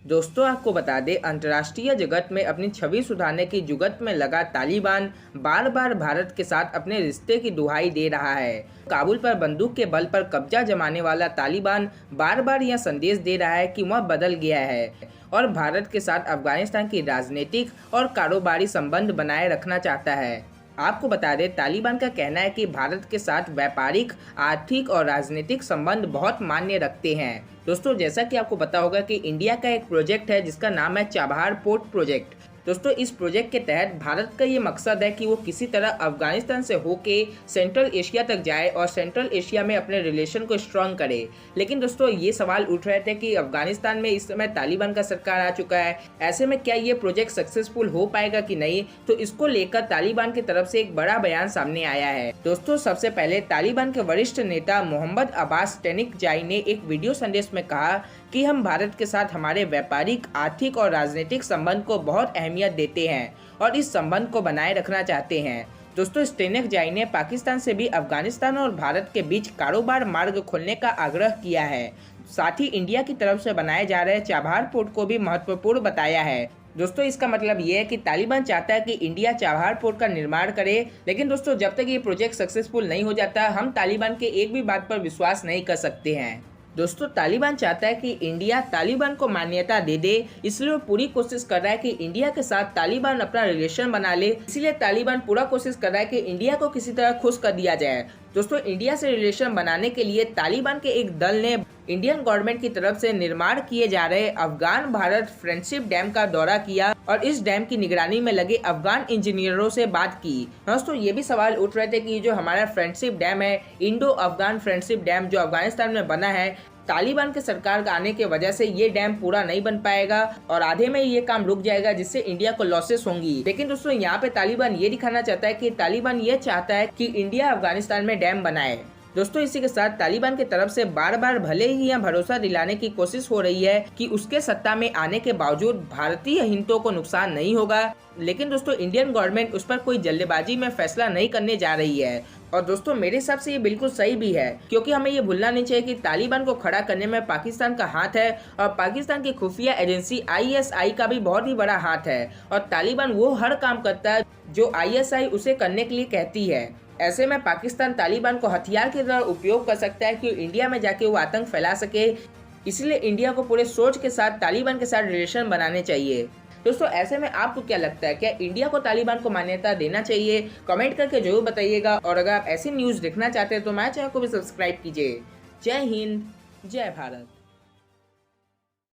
दोस्तों आपको बता दें, अंतर्राष्ट्रीय जगत में अपनी छवि सुधारने की जुगत में लगा तालिबान बार बार भारत के साथ अपने रिश्ते की दुहाई दे रहा है। काबुल पर बंदूक के बल पर कब्जा जमाने वाला तालिबान बार बार यह संदेश दे रहा है कि वह बदल गया है और भारत के साथ अफगानिस्तान की राजनीतिक और कारोबारी संबंध बनाए रखना चाहता है। आपको बता दें, तालिबान का कहना है कि भारत के साथ व्यापारिक, आर्थिक और राजनीतिक संबंध बहुत मायने रखते हैं। दोस्तों जैसा कि आपको पता होगा कि इंडिया का एक प्रोजेक्ट है जिसका नाम है चाबहार पोर्ट प्रोजेक्ट। दोस्तों इस प्रोजेक्ट के तहत भारत का ये मकसद है कि वो किसी तरह अफगानिस्तान से होके सेंट्रल एशिया तक जाए और सेंट्रल एशिया में अपने रिलेशन को स्ट्रॉन्ग करे। लेकिन दोस्तों ये सवाल उठ रहे थे कि अफगानिस्तान में इस समय तालिबान का सरकार आ चुका है, ऐसे में क्या ये प्रोजेक्ट सक्सेसफुल हो पाएगा कि नहीं, तो इसको लेकर तालिबान की तरफ से एक बड़ा बयान सामने आया है। दोस्तों सबसे पहले तालिबान के वरिष्ठ नेता मोहम्मद अब्बास टेनिकजाई ने एक वीडियो संदेश में कहा कि हम भारत के साथ हमारे व्यापारिक, आर्थिक और राजनीतिक संबंध को बहुत अहमियत देते हैं और इस संबंध को बनाए रखना चाहते हैं। दोस्तों टेनिकजाई ने पाकिस्तान से भी अफगानिस्तान और भारत के बीच कारोबार मार्ग खोलने का आग्रह किया है। साथ ही इंडिया की तरफ से बनाए जा रहे चाबहार पोर्ट को भी महत्वपूर्ण बताया है। दोस्तों इसका मतलब ये है कि तालिबान चाहता है कि इंडिया चाबहार पोर्ट का निर्माण करे। लेकिन दोस्तों जब तक ये प्रोजेक्ट सक्सेसफुल नहीं हो जाता, हम तालिबान के एक भी बात पर विश्वास नहीं कर सकते हैं। दोस्तों तालिबान चाहता है कि इंडिया तालिबान को मान्यता दे दे, इसलिए वो पूरी कोशिश कर रहा है कि इंडिया के साथ तालिबान अपना रिलेशन बना ले। इसीलिए तालिबान पूरा कोशिश कर रहा है कि इंडिया को किसी तरह खुश कर दिया जाए। दोस्तों इंडिया से रिलेशन बनाने के लिए तालिबान के एक दल ने इंडियन गवर्नमेंट की तरफ से निर्माण किए जा रहे अफगान भारत फ्रेंडशिप डैम का दौरा किया और इस डैम की निगरानी में लगे अफगान इंजीनियरों से बात की। दोस्तों ये भी सवाल उठ रहे थे कि जो हमारा फ्रेंडशिप डैम है, इंडो अफगान फ्रेंडशिप डैम जो अफगानिस्तान में बना है, तालिबान के सरकार का आने के वजह से ये डैम पूरा नहीं बन पाएगा और आधे में ये काम रुक जाएगा, जिससे इंडिया को लॉसेस होंगी। लेकिन दोस्तों यहाँ पे तालिबान ये दिखाना चाहता है कि तालिबान ये चाहता है कि इंडिया अफगानिस्तान में डैम बनाए। दोस्तों इसी के साथ तालिबान की तरफ से बार बार भले ही यह भरोसा दिलाने की कोशिश हो रही है कि उसके सत्ता में आने के बावजूद भारतीय हितों को नुकसान नहीं होगा, लेकिन दोस्तों इंडियन गवर्नमेंट उस पर कोई जल्दबाजी में फैसला नहीं करने जा रही है। और दोस्तों मेरे हिसाब से ये बिल्कुल सही भी है, क्योंकि हमें ये भूलना नहीं चाहिए कि तालिबान को खड़ा करने में पाकिस्तान का हाथ है और पाकिस्तान की खुफिया एजेंसी ISI का भी बहुत ही बड़ा हाथ है और तालिबान वो हर काम करता है जो ISI उसे करने के लिए कहती है। ऐसे में पाकिस्तान तालिबान को हथियार की तरह उपयोग कर सकता है कि इंडिया में जाके वो आतंक फैला सके। इसलिए इंडिया को पूरे सोच के साथ तालिबान के साथ रिलेशन बनाने चाहिए। दोस्तों ऐसे में आपको क्या लगता है, क्या इंडिया को तालिबान को मान्यता देना चाहिए? कमेंट करके जरूर बताइएगा और अगर आप ऐसी न्यूज़ देखना चाहते हैं तो हमारे चैनल को भी सब्सक्राइब कीजिए। जय हिंद, जय भारत।